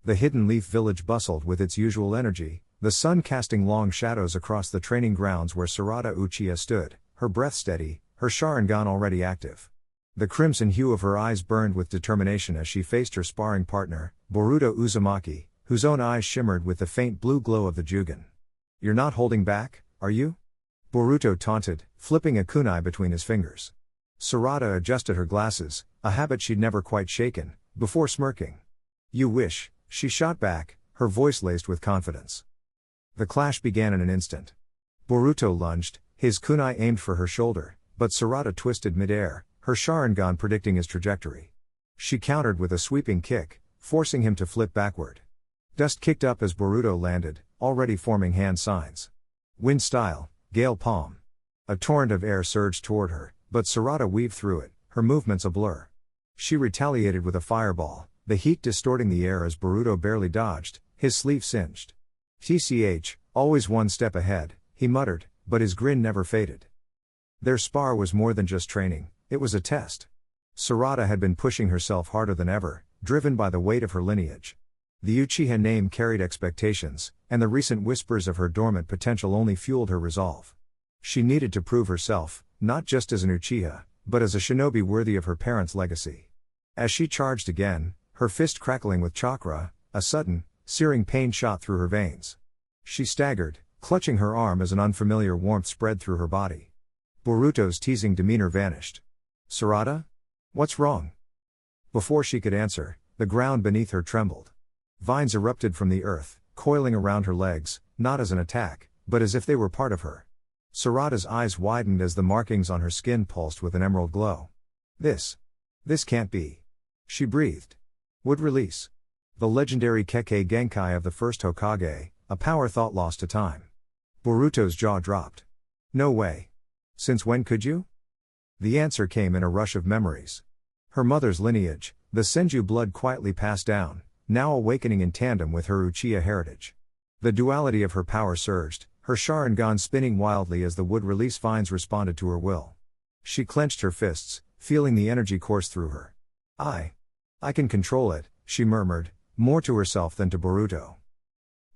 The Hidden Leaf village bustled with its usual energy, the sun casting long shadows across the training grounds where Sarada Uchiha stood, her breath steady, her Sharingan already active. The crimson hue of her eyes burned with determination as she faced her sparring partner, Boruto Uzumaki, whose own eyes shimmered with the faint blue glow of the Jugen. "You're not holding back, are you?" Boruto taunted, flipping a kunai between his fingers. Sarada adjusted her glasses, a habit she'd never quite shaken, before smirking. "You wish," she shot back, her voice laced with confidence. The clash began in an instant. Boruto lunged, his kunai aimed for her shoulder, but Sarada twisted mid-air, her Sharingan predicting his trajectory. She countered with a sweeping kick, forcing him to flip backward. Dust kicked up as Boruto landed, already forming hand signs. Wind style, gale palm. A torrent of air surged toward her, but Sarada weaved through it, her movements a blur. She retaliated with a fireball, the heat distorting the air as Boruto barely dodged, his sleeve singed. "TCH, always one step ahead," he muttered, but his grin never faded. Their spar was more than just training, it was a test. Sarada had been pushing herself harder than ever, driven by the weight of her lineage. The Uchiha name carried expectations, and the recent whispers of her dormant potential only fueled her resolve. She needed to prove herself, not just as an Uchiha, but as a shinobi worthy of her parents' legacy. As she charged again, her fist crackling with chakra, a sudden, searing pain shot through her veins. She staggered, clutching her arm as an unfamiliar warmth spread through her body. Boruto's teasing demeanor vanished. "Sarada? What's wrong?" Before she could answer, the ground beneath her trembled. Vines erupted from the earth, coiling around her legs, not as an attack, but as if they were part of her. Sarada's eyes widened as the markings on her skin pulsed with an emerald glow. This can't be." She breathed. Would release. The legendary Kekkei Genkai of the first Hokage, a power thought lost to time. Boruto's jaw dropped. "No way. Since when could you?" The answer came in a rush of memories. Her mother's lineage, the Senju blood quietly passed down, now awakening in tandem with her Uchiha heritage. The duality of her power surged, her Sharingan spinning wildly as the wood-release vines responded to her will. She clenched her fists, feeling the energy course through her. I can control it," she murmured, more to herself than to Boruto.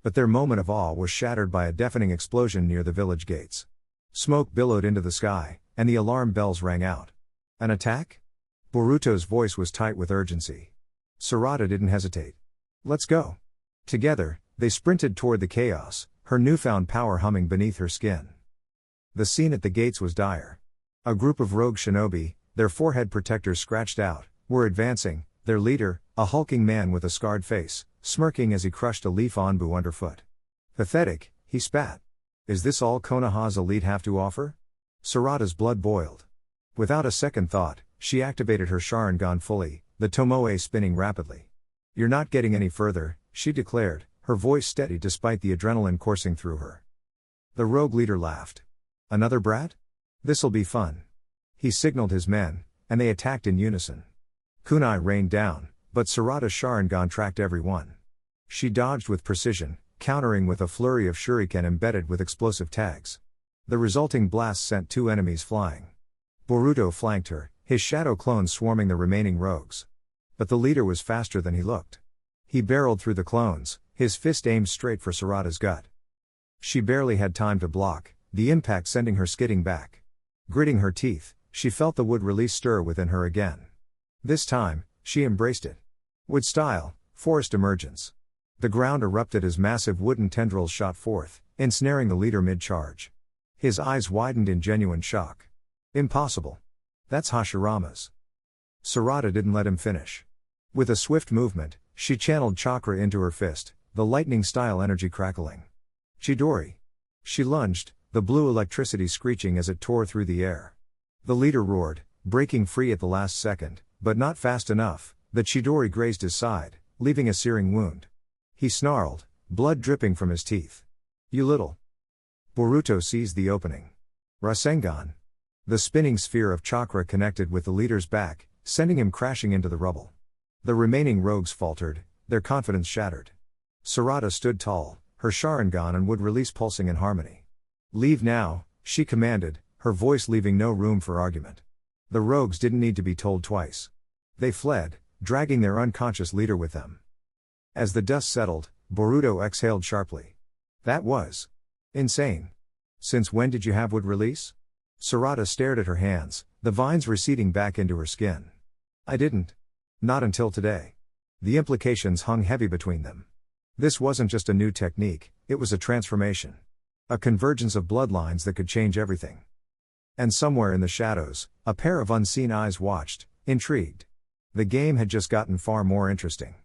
But their moment of awe was shattered by a deafening explosion near the village gates. Smoke billowed into the sky, and the alarm bells rang out. "An attack?" Boruto's voice was tight with urgency. Sarada didn't hesitate. "Let's go." Together, they sprinted toward the chaos, her newfound power humming beneath her skin. The scene at the gates was dire. A group of rogue shinobi, their forehead protectors scratched out, were advancing, their leader, a hulking man with a scarred face, smirking as he crushed a leaf onbu underfoot. "Pathetic," he spat. "Is this all Konoha's elite have to offer?" Sarada's blood boiled. Without a second thought, she activated her Sharingan fully, the Tomoe spinning rapidly. "You're not getting any further," she declared, her voice steady despite the adrenaline coursing through her. The rogue leader laughed. "Another brat? This'll be fun." He signaled his men, and they attacked in unison. Kunai rained down, but Sarada's Sharingan tracked every one. She dodged with precision, countering with a flurry of shuriken embedded with explosive tags. The resulting blast sent two enemies flying. Boruto flanked her, his shadow clones swarming the remaining rogues. But the leader was faster than he looked. He barreled through the clones, his fist aimed straight for Sarada's gut. She barely had time to block, the impact sending her skidding back. Gritting her teeth, she felt the wood release stir within her again. This time, she embraced it. Wood style, forest emergence. The ground erupted as massive wooden tendrils shot forth, ensnaring the leader mid-charge. His eyes widened in genuine shock. "Impossible. That's Hashirama's." Sarada didn't let him finish. With a swift movement, she channeled chakra into her fist, the lightning-style energy crackling. "Chidori." She lunged, the blue electricity screeching as it tore through the air. The leader roared, breaking free at the last second, but not fast enough. The Chidori grazed his side, leaving a searing wound. He snarled, blood dripping from his teeth. "You little." Boruto seized the opening. Rasengan. The spinning sphere of chakra connected with the leader's back, sending him crashing into the rubble. The remaining rogues faltered, their confidence shattered. Sarada stood tall, her Sharingan and wood release pulsing in harmony. "Leave now," she commanded, her voice leaving no room for argument. The rogues didn't need to be told twice. They fled, dragging their unconscious leader with them. As the dust settled, Boruto exhaled sharply. That was insane. Since when did you have wood release? Sarada stared at her hands, the vines receding back into her skin. I didn't. Not until today. The implications hung heavy between them. This wasn't just a new technique, it was a transformation. A convergence of bloodlines that could change everything. And somewhere in the shadows, a pair of unseen eyes watched, intrigued. The game had just gotten far more interesting.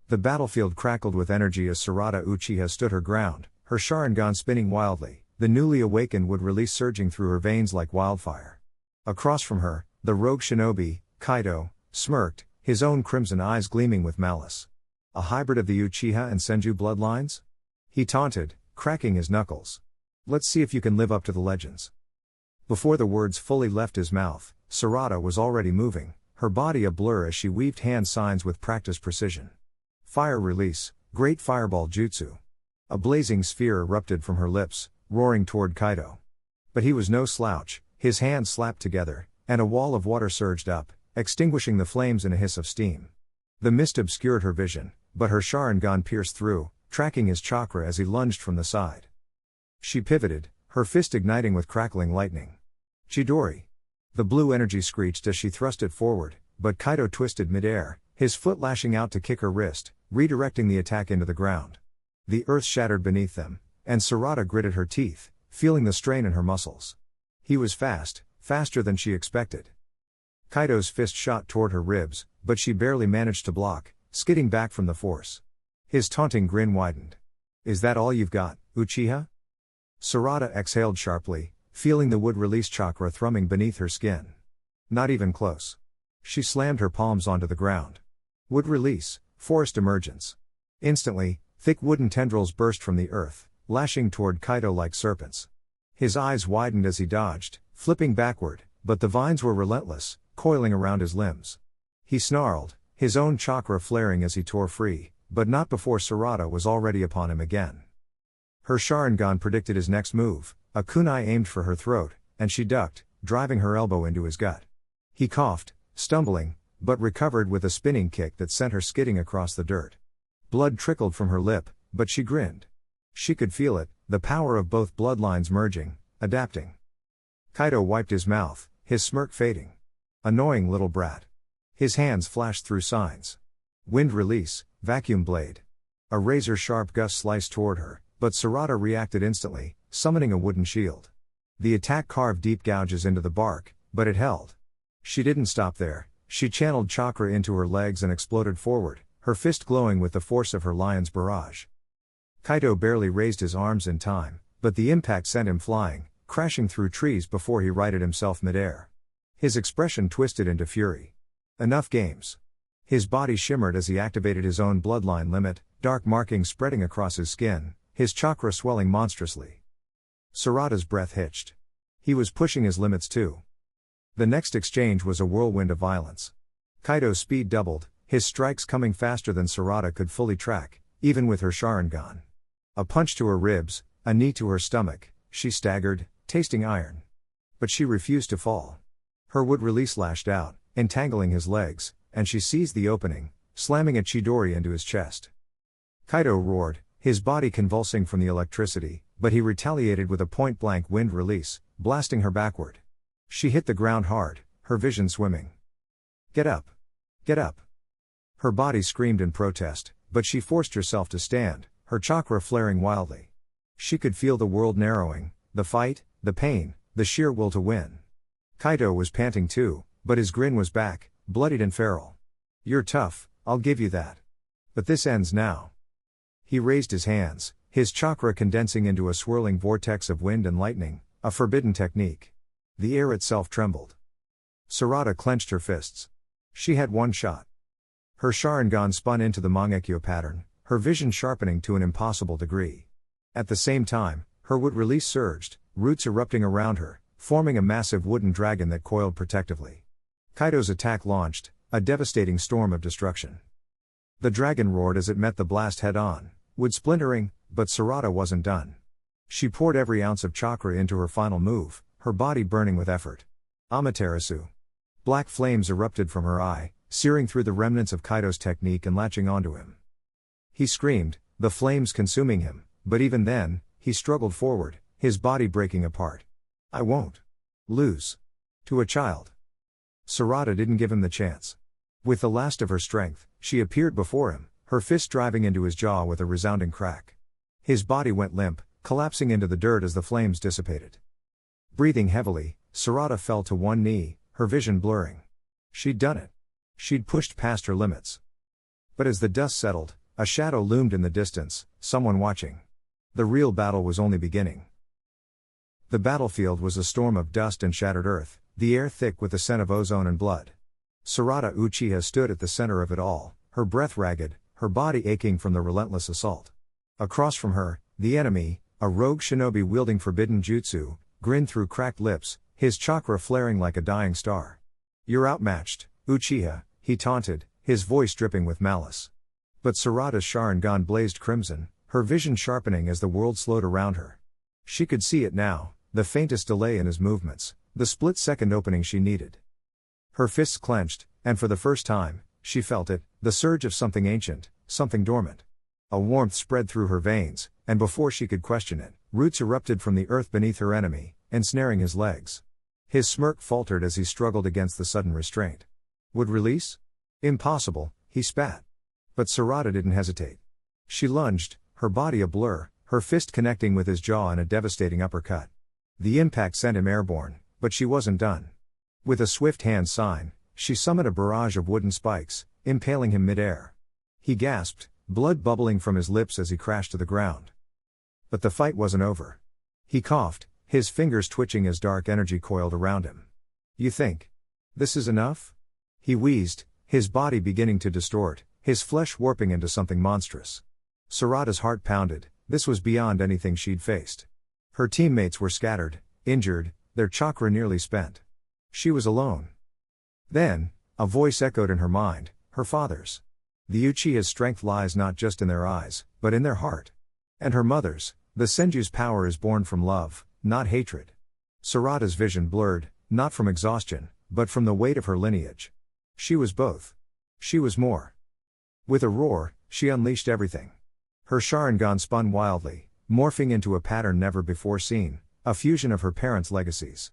The battlefield crackled with energy as Sarada Uchiha stood her ground, her Sharingan spinning wildly, the newly awakened wood release surging through her veins like wildfire. Across from her, the rogue shinobi, Kaido, smirked, his own crimson eyes gleaming with malice. A hybrid of the Uchiha and Senju bloodlines? He taunted, cracking his knuckles. Let's see if you can live up to the legends. Before the words fully left his mouth, Sarada was already moving, her body a blur as she weaved hand signs with practiced precision. Fire release, great fireball jutsu. A blazing sphere erupted from her lips, roaring toward Kaido. But he was no slouch, his hands slapped together, and a wall of water surged up, extinguishing the flames in a hiss of steam. The mist obscured her vision, but her Sharingan pierced through, tracking his chakra as he lunged from the side. She pivoted, her fist igniting with crackling lightning. Chidori. The blue energy screeched as she thrust it forward, but Kaido twisted midair, his foot lashing out to kick her wrist, redirecting the attack into the ground. The earth shattered beneath them, and Sarada gritted her teeth, feeling the strain in her muscles. He was fast, faster than she expected. Kaido's fist shot toward her ribs, but she barely managed to block, skidding back from the force. His taunting grin widened. Is that all you've got, Uchiha? Sarada exhaled sharply, feeling the wood release chakra thrumming beneath her skin. Not even close. She slammed her palms onto the ground. Wood release, forest emergence. Instantly, thick wooden tendrils burst from the earth, lashing toward Kaido like serpents. His eyes widened as he dodged, flipping backward, but the vines were relentless, coiling around his limbs. He snarled, his own chakra flaring as he tore free, but not before Sarada was already upon him again. Her Sharingan predicted his next move, a kunai aimed for her throat, and she ducked, driving her elbow into his gut. He coughed, stumbling, but recovered with a spinning kick that sent her skidding across the dirt. Blood trickled from her lip, but she grinned. She could feel it, the power of both bloodlines merging, adapting. Kaido wiped his mouth, his smirk fading. Annoying little brat. His hands flashed through signs. Wind release, vacuum blade. A razor-sharp gust sliced toward her, but Sarada reacted instantly, summoning a wooden shield. The attack carved deep gouges into the bark, but it held. She didn't stop there, she channeled chakra into her legs and exploded forward, her fist glowing with the force of her lion's barrage. Kaido barely raised his arms in time, but the impact sent him flying, crashing through trees before he righted himself midair. His expression twisted into fury. Enough games. His body shimmered as he activated his own bloodline limit, dark markings spreading across his skin, his chakra swelling monstrously. Sarada's breath hitched. He was pushing his limits too. The next exchange was a whirlwind of violence. Kaido's speed doubled, his strikes coming faster than Sarada could fully track, even with her Sharingan. A punch to her ribs, a knee to her stomach, she staggered, tasting iron. But she refused to fall. Her wood release lashed out, entangling his legs, and she seized the opening, slamming a Chidori into his chest. Kaido roared, his body convulsing from the electricity, but he retaliated with a point-blank wind release, blasting her backward. She hit the ground hard, her vision swimming. Get up! Get up! Her body screamed in protest, but she forced herself to stand, her chakra flaring wildly. She could feel the world narrowing, the fight, the pain, the sheer will to win. Kaido was panting too, but his grin was back, bloodied and feral. You're tough, I'll give you that. But this ends now. He raised his hands, his chakra condensing into a swirling vortex of wind and lightning, a forbidden technique. The air itself trembled. Sarada clenched her fists. She had one shot. Her Sharingan spun into the Mangekyo pattern, her vision sharpening to an impossible degree. At the same time, her wood release surged, roots erupting around her, forming a massive wooden dragon that coiled protectively. Kaido's attack launched, a devastating storm of destruction. The dragon roared as it met the blast head-on, wood splintering, but Sarada wasn't done. She poured every ounce of chakra into her final move, her body burning with effort. Amaterasu. Black flames erupted from her eye, searing through the remnants of Kaido's technique and latching onto him. He screamed, the flames consuming him, but even then, he struggled forward, his body breaking apart. I won't lose to a child. Sarada didn't give him the chance. With the last of her strength, she appeared before him, her fist driving into his jaw with a resounding crack. His body went limp, collapsing into the dirt as the flames dissipated. Breathing heavily, Sarada fell to one knee, her vision blurring. She'd done it. She'd pushed past her limits. But as the dust settled, a shadow loomed in the distance, someone watching. The real battle was only beginning. The battlefield was a storm of dust and shattered earth, the air thick with the scent of ozone and blood. Sarada Uchiha stood at the center of it all, her breath ragged, her body aching from the relentless assault. Across from her, the enemy, a rogue shinobi wielding forbidden jutsu, grinned through cracked lips, his chakra flaring like a dying star. You're outmatched, Uchiha, he taunted, his voice dripping with malice. But Sarada's Sharingan blazed crimson, her vision sharpening as the world slowed around her. She could see it now, the faintest delay in his movements, the split-second opening she needed. Her fists clenched, and for the first time, she felt it, the surge of something ancient, something dormant. A warmth spread through her veins, and before she could question it, roots erupted from the earth beneath her enemy, ensnaring his legs. His smirk faltered as he struggled against the sudden restraint. Would release? Impossible, he spat. But Sarada didn't hesitate. She lunged, her body a blur, her fist connecting with his jaw in a devastating uppercut. The impact sent him airborne, but she wasn't done. With a swift hand sign, she summoned a barrage of wooden spikes, impaling him mid-air. He gasped, blood bubbling from his lips as he crashed to the ground. But the fight wasn't over. He coughed, his fingers twitching as dark energy coiled around him. You think this is enough? He wheezed, his body beginning to distort, his flesh warping into something monstrous. Sarada's heart pounded, this was beyond anything she'd faced. Her teammates were scattered, injured, their chakra nearly spent. She was alone. Then, a voice echoed in her mind, her father's. The Uchiha's strength lies not just in their eyes, but in their heart. And her mother's, the Senju's power is born from love, not hatred. Sarada's vision blurred, not from exhaustion, but from the weight of her lineage. She was both. She was more. With a roar, she unleashed everything. Her Sharingan spun wildly, morphing into a pattern never before seen, a fusion of her parents' legacies.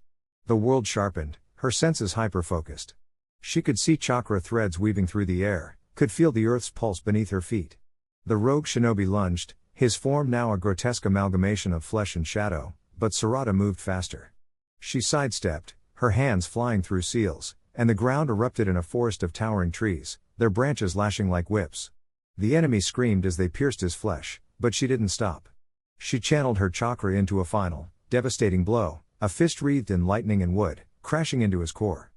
The world sharpened, her senses hyper-focused. She could see chakra threads weaving through the air, could feel the earth's pulse beneath her feet. The rogue shinobi lunged, his form now a grotesque amalgamation of flesh and shadow, but Sarada moved faster. She sidestepped, her hands flying through seals, and the ground erupted in a forest of towering trees, their branches lashing like whips. The enemy screamed as they pierced his flesh, but she didn't stop. She channeled her chakra into a final, devastating blow, a fist wreathed in lightning and wood, crashing into his core.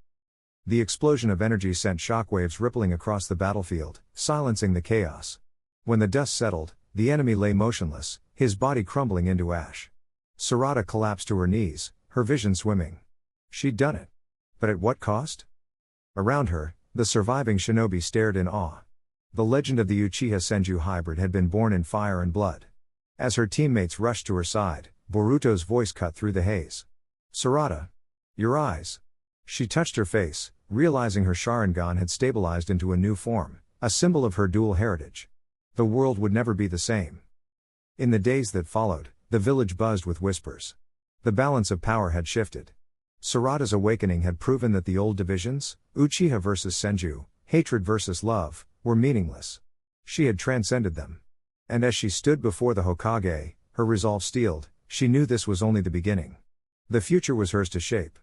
The explosion of energy sent shockwaves rippling across the battlefield, silencing the chaos. When the dust settled, the enemy lay motionless, his body crumbling into ash. Sarada collapsed to her knees, her vision swimming. She'd done it. But at what cost? Around her, the surviving shinobi stared in awe. The legend of the Uchiha Senju hybrid had been born in fire and blood. As her teammates rushed to her side, Boruto's voice cut through the haze. Sarada. Your eyes. She touched her face, realizing her Sharingan had stabilized into a new form, a symbol of her dual heritage. The world would never be the same. In the days that followed, the village buzzed with whispers. The balance of power had shifted. Sarada's awakening had proven that the old divisions, Uchiha versus Senju, hatred versus love, were meaningless. She had transcended them. And as she stood before the Hokage, her resolve steeled, she knew this was only the beginning. The future was hers to shape.